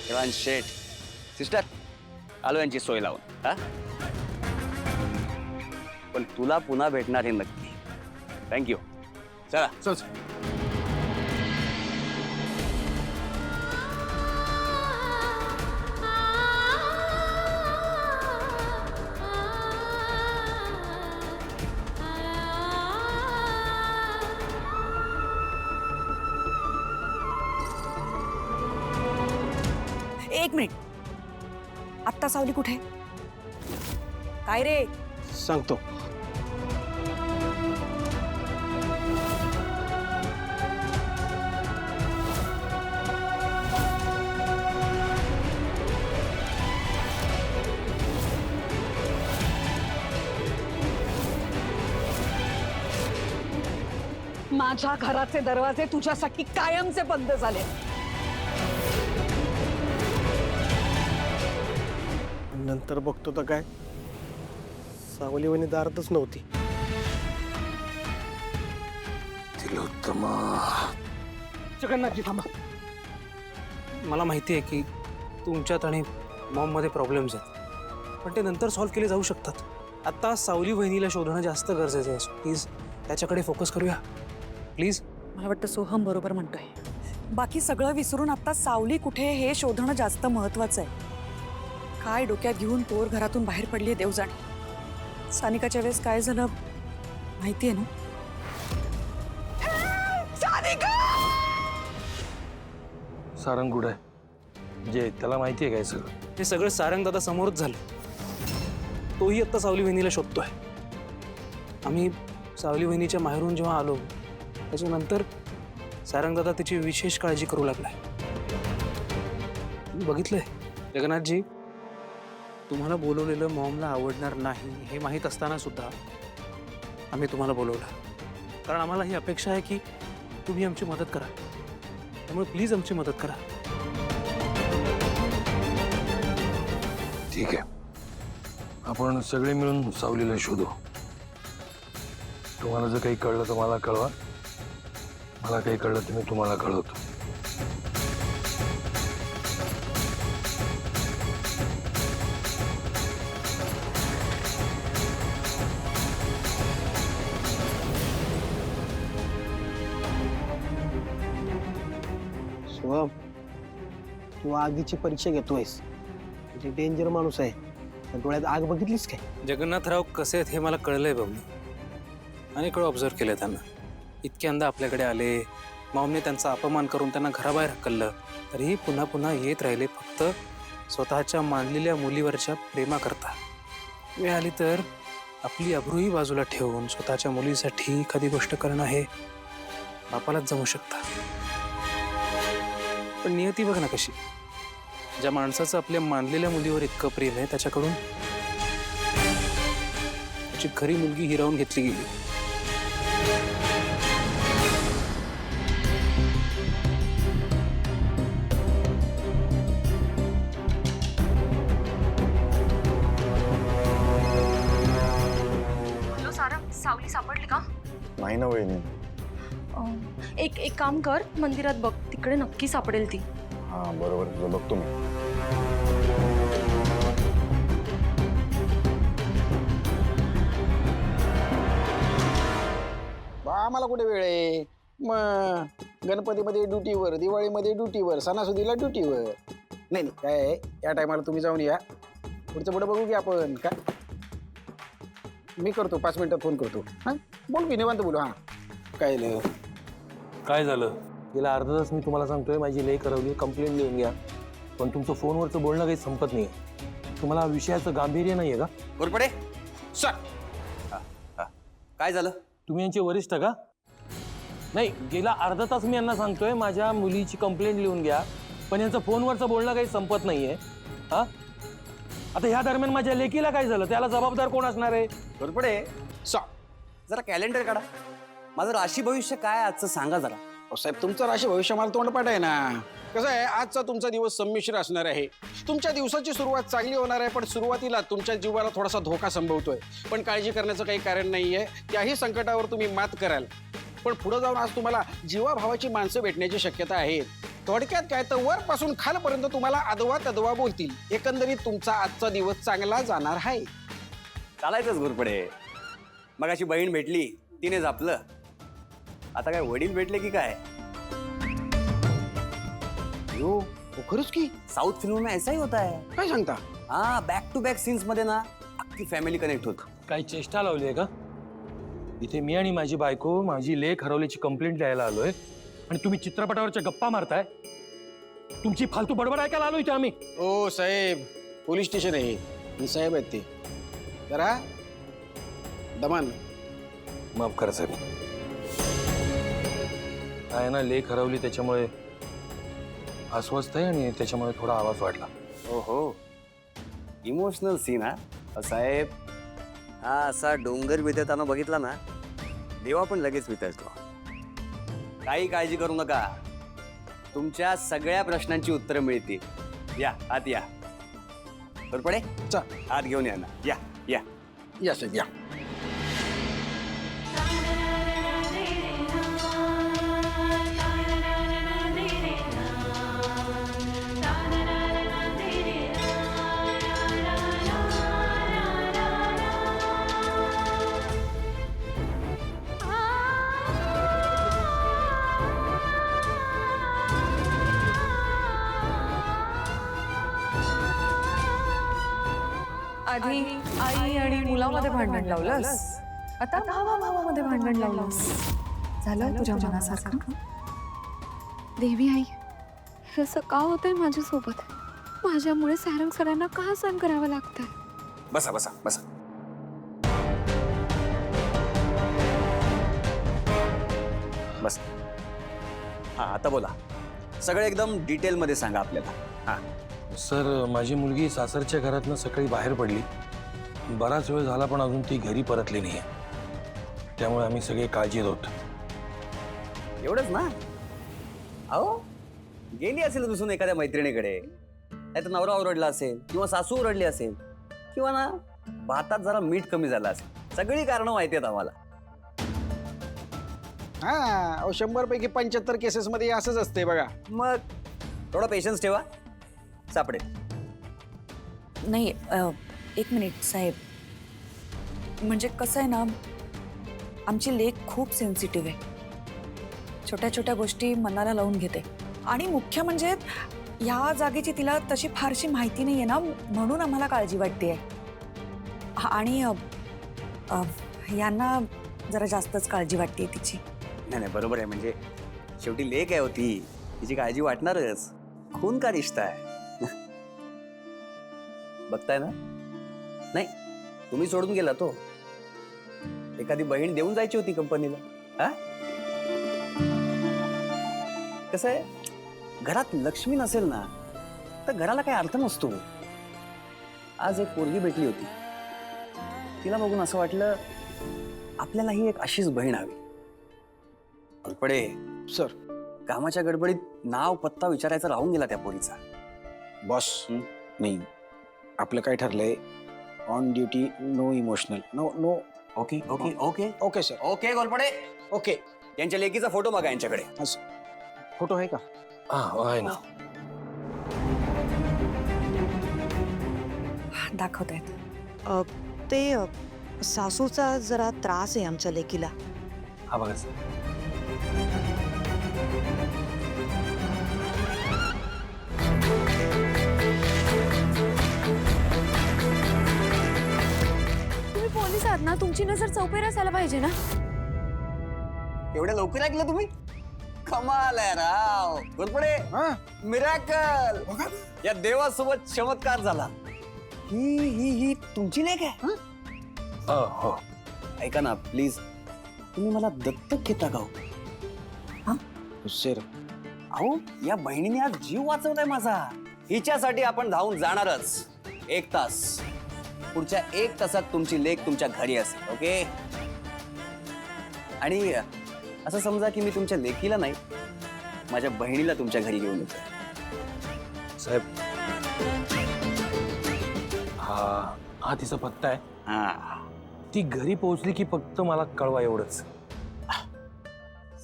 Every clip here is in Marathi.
किरण शेठ सिस्टर आलो यांची सोय लावून हा पण तुला पुन्हा भेटणार हे नक्की थँक्यू चला चल एक मिनिट आत्ता सावली कुठे काय रे सांगतो. माझ्या घराचे दरवाजे तुझ्यासाठी कायमचे बंद झाले. नंतर बघतो तर काय सावली वहिनी दारातच नव्हती. जगन्नाथजी थांबा. मला माहिती आहे की तुमच्यात आणि मॉममध्ये प्रॉब्लेम्स आहेत पण ते नंतर सॉल्व्ह केले जाऊ शकतात. आता सावली वहिनीला शोधणं जास्त गरजेचं आहे. प्लीज त्याच्याकडे फोकस करूया प्लीज. मला वाटतं सोहम बरोबर म्हणतोय. बाकी सगळं विसरून आता सावली कुठे हे शोधणं जास्त महत्वाचं आहे. काय डोक्यात घेऊन पोर घरातून बाहेर पडली देव जाणे. सानिकाच्या वेळेस काय झालं माहितीये ना. सारंग कुठं आहे जे त्याला माहिती आहे काय सगळं? हे सगळं सारंग दादा समोरच झालं. तोही आत्ता सावली वहिनीला शोधतोय. आम्ही सावली वहिनीच्या माहेरून जेव्हा आलो त्याच्यानंतर सारंग दादा त्याची विशेष काळजी करू लागलाय. मी बघितलंय जगन्नाथजी तुम्हाला बोलवलेलं मॉमला आवडणार नाही हे माहीत असताना सुद्धा आम्ही तुम्हाला बोलवलं कारण आम्हाला ही अपेक्षा आहे की तुम्ही आमची मदत करा. त्यामुळे प्लीज आमची मदत करा. ठीक आहे आपण सगळे मिळून सावलीला शोधू. तुम्हाला जर काही कळलं तर मला कळवा. मला काही कळलं तर मी तुम्हाला कळवतो. सोहम तू आगीची परीक्षा घेतोयस. म्हणजे डेंजर माणूस आहे. डोळ्यात आग बघितलीस काय? जगन्नाथराव कसे आहेत हे मला कळलंय बघू. अनेक वेळा ऑब्झर्व केलंय त्यांना. इतक्यांदा आपल्याकडे आले मॉमने त्यांचा अपमान करून त्यांना घराबाहेर हकललं तरीही पुन्हा पुन्हा येत राहिले फक्त स्वतःच्या मानलेल्या मुलीवरच्या प्रेमा करता. वेळ आली तर आपली अब्रूही बाजूला ठेवून स्वतःच्या मुलीसाठी एखादी गोष्ट करणं हे बापालाच जमू शकतं. पण नियती बघ ना कशी. ज्या माणसाचं आपल्या मानलेल्या मुलीवर इतकं प्रेम आहे त्याच्याकडून त्याची खरी मुलगी हिरावून घेतली गेली. हॅलो सारंग सावली सापडली का? नाही ना वहिनी. एक काम कर मंदिरात बघ तिकडे नक्की सापडेल ती. हां बरोबर तुझं बघतो मी. बा आम्हाला कुठे वेळ आहे. मग गणपतीमध्ये ड्युटीवर, दिवाळीमध्ये ड्युटीवर, सणासुदीला ड्युटीवर. नाही नाही काय आहे, या टायमाला तुम्ही जाऊन या. पुढचं पुढे बघू की आपण काय. मी करतो 5 मिनिटात फोन करतो. हां बोल की निवांत बोलू. हां काय झालं? काय झालं? गेला अर्धा तास मी तुम्हाला सांगतोय माझी लई करवली कंप्लेंट लिहून घ्या पण तुमचं फोनवरचं बोलणं काही संपत नाही. तुम्हाला विषयाचं गांभीर्य नाही आहे का? घोरपडे सर काय झालं? तुम्ही यांचे वरिष्ठ का? नाही गेला अर्धा तास मी यांना सांगतोय माझ्या मुलीची कंप्लेंट लिहून घ्या पण यांचं फोनवरचं बोलणं काही संपत नाहीये. हा आता ह्या दरम्यान माझ्या लेकीला काय झालं त्याला जबाबदार कोण असणार आहे? घोरपडे जरा कॅलेंडर काढा. माझं राशी भविष्य काय आजचं सांगा जरा. साहेब तुमचं राशी भविष्य मला तोंडपाठ आहे ना. कसं आहे आजचा तुमचा दिवस संमिश्र असणार आहे. तुमच्या दिवसाची सुरुवात चांगली होणार आहे पण सुरुवातीला तुमच्या जीवाला थोडासा धोका संभवतोय. पण काळजी करण्याचं काही कारण नाहीये. त्याही संकटावर तुम्ही मात कराल. पण पुढे जाऊन आज तुम्हाला जीवाभावाची माणसं भेटण्याची शक्यता आहे. थोडक्यात काय तर वरपासून खालपर्यंत तुम्हाला अदवा तदवा बोलतील. एकंदरीत तुमचा आजचा दिवस चांगला जाणार आहे. चालायचंच घोरपडे. मग अशी बहीण भेटली, तिने झापलं. आता काय वडील भेटले की काय? हो खरंच की? साउथ फिल्म में ऐसा ही होता है. काय सांगता? हाँ, बॅक टू बॅक सीन्स मध्ये ना अख्खी फॅमिली कनेक्ट होत. काही चेष्टा लावली आहे का? इथे मी आणि माझी बायको माझी लेक हरवल्याची कंप्लेंट द्यायला आलोय आणि तुम्ही चित्रपटावरच्या गप्पा मारताय. तुमची फालतू बडबड ऐकायला आलो इथे आम्ही. ओ साहेब, पोलीस स्टेशन आहे आणि साहेब आहेत ते. जरा दमान. माफ करा साहेब. काय ना, लेक हरवली त्याच्यामुळे अस्वस्थ आहे आणि त्याच्यामुळे थोडा आवाज वाढला. ओहो, इमोशनल सीन हा साहेब. हा असा डोंगर वितळताना बघितला ना, देवा पण लगेच वितळतो. काही काळजी करू नका, तुमच्या सगळ्या प्रश्नांची उत्तरं मिळतील. या आत या. घोरपडे, चा आत घेऊन या ना. या या. या साहेब या. आधी आई आणि मुलामध्ये भांडण लावलंस, आता भावामध्ये भांडण लावलंस. झालं तुझ्या मनासारखं? देवी आई, हे असं का होतंय माझ्यासोबत? माझ्यामुळे सारंग सरांना का सहन करावं लागतंय? बसा बसा बसा. बस. हा, आता बोला. सगळं एकदम डिटेल मध्ये सांगा आपल्याला. हा. सर, माझी मुलगी सासरच्या घरातनं सकाळी बाहेर पडली. बराच वेळ झाला पण अजून ती घरी परतली नाही. त्यामुळे आम्ही सगळे काळजीत होतो. एवढंच ना? अहो, गेली असेल दुसून एखाद्या मैत्रिणीकडे, नाही तर नवरा ओरडला असेल किंवा सासू ओरडली असेल किंवा ना भातात जरा मीठ कमी झालं असेल. सगळी कारणं माहिती आहेत आम्हाला. हा, अहो 100 पैकी 75 केसेस मध्ये असंच असते बघा. मग थोडा पेशन्स ठेवा, सापडेल. नाही, एक मिनिट साहेब. म्हणजे कसं आहे ना, आमची लेक खूप सेन्सिटिव्ह आहे. छोट्या छोट्या गोष्टी मनाला लावून घेते आणि मुख्य म्हणजे ह्या जागेची तिला तशी फारशी माहिती नाही आहे ना, म्हणून आम्हाला काळजी वाटते. आणि यांना जरा जास्तच काळजी वाटते तिची. नाही नाही, बरोबर आहे. म्हणजे शेवटी लेक आहे होती, तिची काळजी वाटणारच. खून का रिश्ता आहे. बघताय ना? नाही, तुम्ही सोडून गेला तो. एखादी बहीण देऊन जायची होती कंपनीला. हा, कसं आहे, घरात लक्ष्मी नसेल ना तर घराला काही अर्थ नसतो. आज एक पोरगी भेटली होती, तिला बघून असं वाटलं आपल्यालाही एक अशीच बहीण हवी. घोरपडे सर, कामाच्या गडबडीत नाव पत्ता विचारायचा राहून गेला त्या पोरीचा. बॉस, नाही, आपलं काय ठरलंय? On duty, no emotional. No no. Okay okay okay okay sir. Okay Ghorpade. Okay. यांच्या लेकीचा फोटो बघा यांच्याकडे. फोटो आहे का? हा, आहे ना. दाखवत आहेत. ते सासूचा जरा त्रास आहे आमच्या लेकीला. हा बघा सर. तुम्ही पोलीस आहात ना, तुमची नजर चौपेर असायला पाहिजे ना. एवढ्या लवकर ऐकलं तुम्ही? कमाल आहे राव. घोरपडे, हा, मिराकल. या देवासोबत चमत्कार झाला. ही तुमची लेक आहे? हो. ऐका ना प्लीज, तुम्ही मला दत्तक घेता का? सर, अहो, या बहिणीने आज जीव वाचवलाय माझा. हिच्यासाठी आपण धावून जाणारच. 1 तास. पुढच्या 1 तासात तुमची लेक तुमच्या घरी असेल. ओके? आणि असं समजा की मी तुमच्या लेकीला नाही, माझ्या बहिणीला तुमच्या घरी घेऊन येतो. साहेब, हा तिचा पत्ता आहे. हा, ती घरी पोहोचली की फक्त मला कळवा, एवढंच.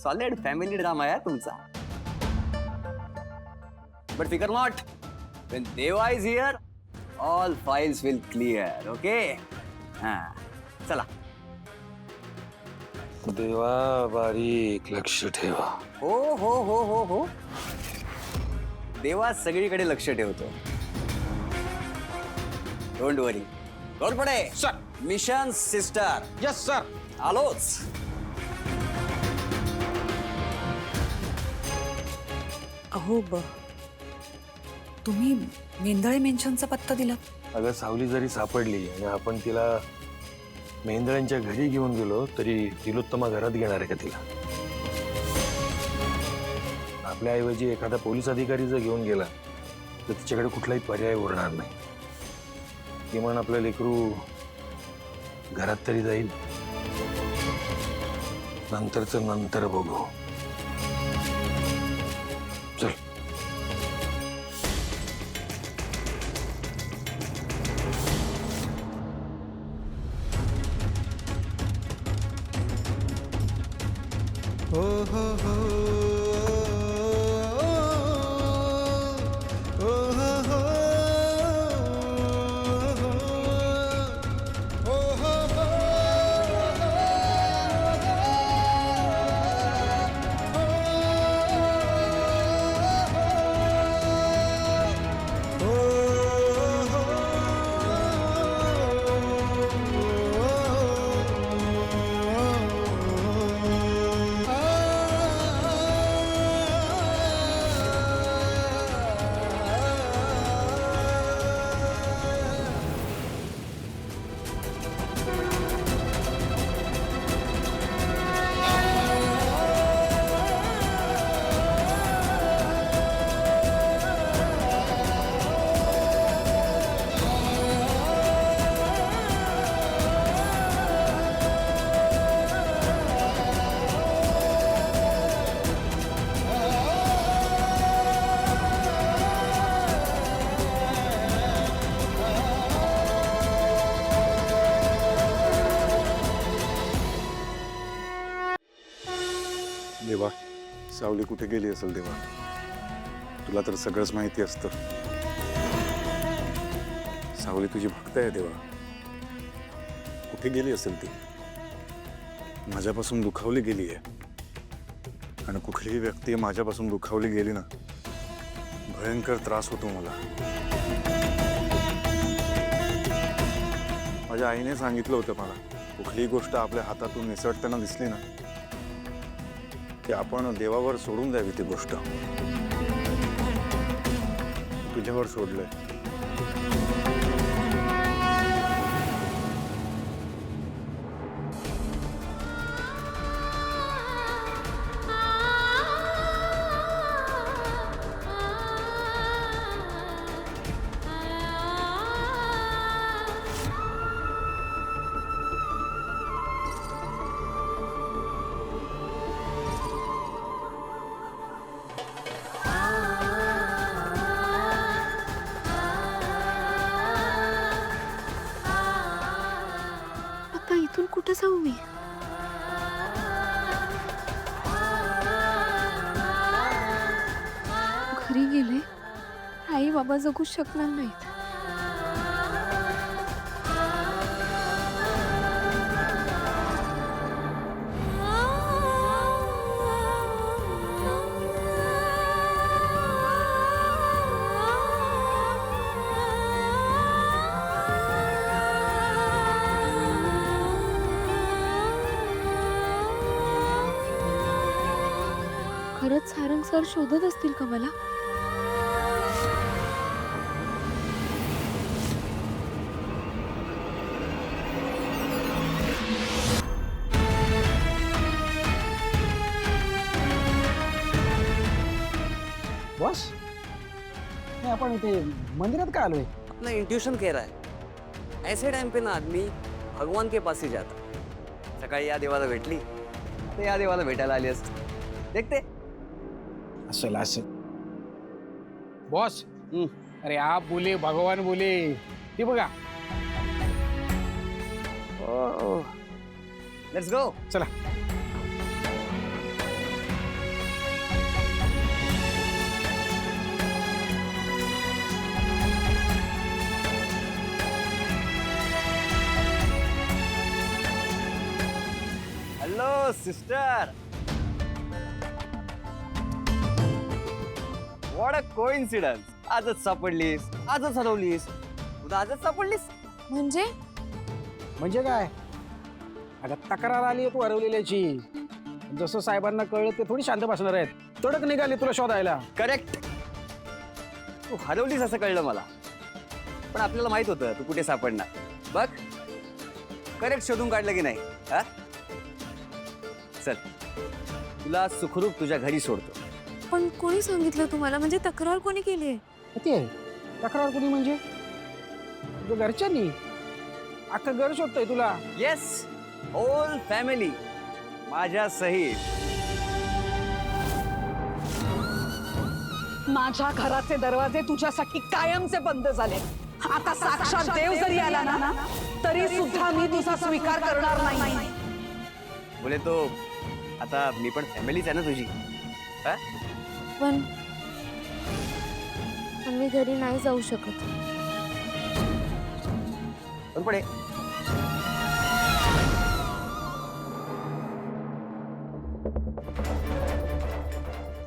सॉलिड फॅमिली ड्रामा आहे तुमचा. बट फिकर नॉट, when देवा is here, all files will clear. Okay? हा, चला. देवा बारीक लक्ष ठेवा. हो हो हो हो हो, देवा सगळीकडे लक्ष ठेवतो. डोंट वरी. पडे sir. Mission sister yes sir. आलोच. अहो तुम्ही मेंदळे मेन्शनचा पत्ता दिला? अगं सावली जरी सापडली आणि आपण तिला मेंदळ्यांच्या घरी घेऊन गेलो तरी तिलोत्तमा घरात घेणार आहे का तिला? आपल्याऐवजी एखादा पोलीस अधिकारी जर घेऊन गेला तर तिच्याकडे कुठलाही पर्याय उरणार नाही. किमान आपलं लेकरू घरात तरी जाईल. नंतरचं नंतर बघू. चल. देवा, सावली कुठे गेली असेल देवा? तुला तर सगळंच माहिती असतं. सावली तुझी भक्त आहे देवा. कुठे गेली असेल ती? माझ्यापासून दुखावली गेली आहे. आणि कुठलीही व्यक्ती माझ्यापासून दुखावली गेली ना, भयंकर त्रास होतो मला. माझ्या आईने सांगितलं होतं मला, कुठलीही गोष्ट आपल्या हातातून निसटताना दिसली ना की आपण देवावर सोडून द्यावी ती गोष्ट. तुझ्यावर सोडलंय. इथून कुठं जाऊ मी? घरी गेले आई बाबा जगू शकणार नाहीत. खरंच सारंग सर शोधत असतील का मला? बॉस, नाही आपण इथे मंदिरात का आलोय? अपना इंट्यूशन कह रहा है, ऐसे टाइम पे ना आदमी भगवान के पास ही जाता. सकाळी या देवाला भेटली तर या देवाला भेटायला आली असते. देखते असेल असेल. बॉस, अरे आप बोले भगवान बोले, ते बघा. Let's go. चला. ओ सिस्टर, व्हॉट अ कोइन्सिडन्स. आजच सापडलीस, आजच हरवलीस, उद्या आजच सापडलीस. म्हणजे काय? अगं तक्रार आली तू हरवलेल्याची. जसं साहेबांना कळलं ते थोडी शांत बसणार आहेत. तडक निघाली तुला शोधायला. करेक्ट. तू हरवलीस असं कळलं मला, पण आपल्याला माहित होतं तू कुठे सापडणार. बघ, करेक्ट शोधून काढलं की नाही. हा, चल तुला सुखरूप तुझ्या घरी सोडतो. पण कोणी सांगितलं तुम्हाला? म्हणजे तक्रार कोणी केली आहे? ते तक्रार कोणी म्हणजे तुझ्या घरच्यांनी? अख्खं घर शोधतोय तुला. येस, होल फॅमिली माझ्या सहित. माझ्या घराचे दरवाजे तुझ्यासाठी कायमचे बंद झाले. आता साक्षात देव जरी आला ना तरी सुद्धा मी तुझा स्वीकार करणार नाही. बोले तो आता मी पण फॅमिलीच आहे ना तुझी. हा? पण मी घरी नाही जाऊ शकत. पण पुढे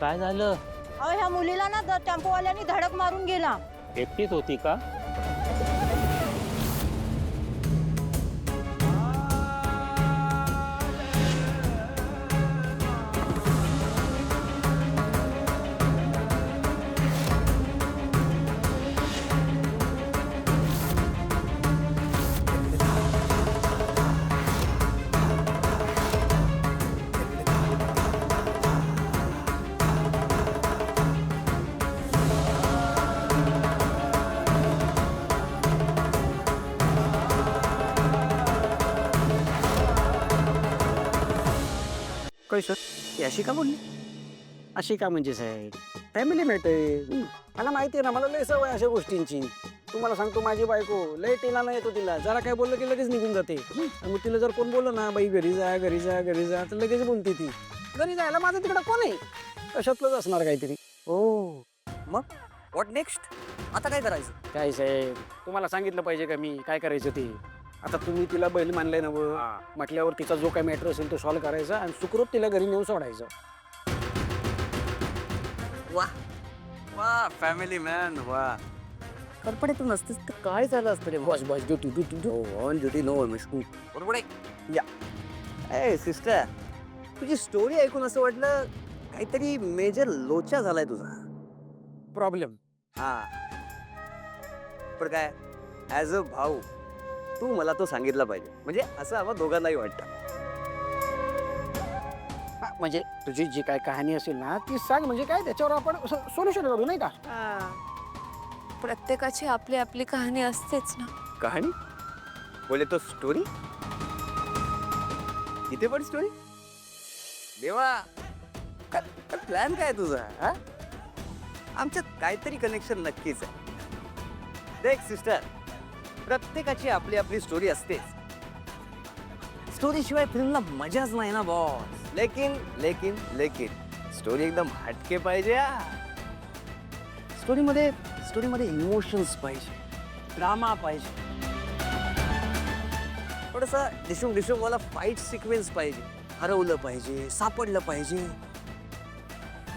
काय झालं? अहो ह्या मुलीला ना टेम्पोवाल्यानी धडक मारून गेला. एकटीच होती का? काय सर, ती अशी का बोलली? अशी का म्हणजे साहेब? Family matter. मला माहिती आहे ना, मला लय सवय अशा गोष्टींची. तुम्हाला सांगतो, माझी बायको लय टेला येतो. तिला जरा काय बोललं की लगेच निघून जाते. आणि मग तिला जर कोण बोललं ना, बाई घरी जा घरी जा घरी जा, तर लगेच बोलते ती. घरी जायला माझं तिकडं कोण आहे? कशातलंच असणार काहीतरी. ओ, मग व्हॉट नेक्स्ट? आता काय करायचं? काय साहेब, तुम्हाला सांगितलं पाहिजे का मी काय करायचं ते? आता तुम्ही तिला बैल मानलाय ना, म्हटल्यावर तिचा जो काय मॅटर असेल तो सॉल्व्ह करायचा आणि सुखरूप तिला घरी नेऊन सोडायचं. वा वा, फॅमिली मॅन वा. पण तू नसतेस तर काय झालं असतं रे? बस बस ड्युटी ऑन ड्युटी नो मिस्टू. बरोबर आहे. या ए सिस्टर, तुझी स्टोरी ऐकून असं वाटलं काहीतरी मेजर लोचा झालाय तुझा. प्रॉब्लेम. हा, पण काय, ॲज अ भाऊ तू मला तो सांगितला पाहिजे. म्हणजे असं आम्हा दोघांनाही वाटतं. म्हणजे तुझी जी काय कहाणी असेल ना ती सांग. म्हणजे काय त्याच्यावर आपण सोल्युशन काढू, नाही का? प्रत्येकाची आपली आपली कहाणी असतेच ना. कहाणी बोले तो स्टोरी. इथे पण स्टोरी. देवा, प्लॅन काय तुझा? हा, आमच्यात काहीतरी कनेक्शन नक्कीच आहे. देख सिस्टर, प्रत्येकाची आपली आपली स्टोरी असतेच. स्टोरी शिवाय फिल्मला मजाच नाही ना बॉस. लेकिन लेकिन लेकिन स्टोरी एकदम हटके पाहिजे. स्टोरीमध्ये इमोशन्स पाहिजे, ड्रामा पाहिजे, थोडासा डिशुम वाला फाईट सिक्वेन्स पाहिजे. हरवलं पाहिजे, सापडलं पाहिजे,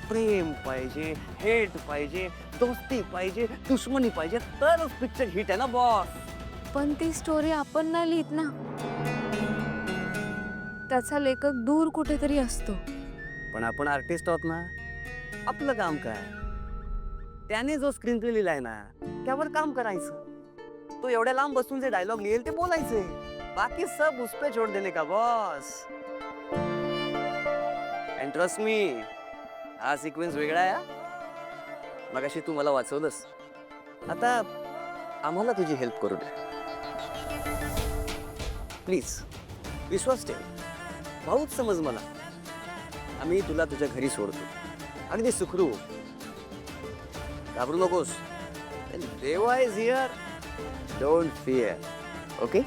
प्रेम पाहिजे, हेट पाहिजे, दोस्ती पाहिजे, दुश्मनी पाहिजे, तरच पिक्चर हिट आहे ना बॉस. पण ती स्टोरी आपण नाही लिहित ना. त्याचा लेखक दूर कुठेतरी असतो. पण आपण आर्टिस्ट आहोत ना. आपलं काम काय? त्याने जो स्क्रीन प्ले लिहिलाय ना त्यावर काम करायचं. तो एवढ्या लांब बसून जे डायलॉग लिहिल ते बोलायचे. बाकी सब उस पे छोड़ देने का बॉस. अँड ट्रस्ट मी, हा सिक्वेन्स वेगळा आहे. मगाशी तू मला वाचवलंस, आता आम्हाला तुझी हेल्प करू दे प्लीज. विश्वास ठेव, भाऊच समज मला. आम्ही तुला तुझ्या घरी सोडतो, अगदी सुखरूप. घाबरू नकोस. देवा is here, don't fear. Okay?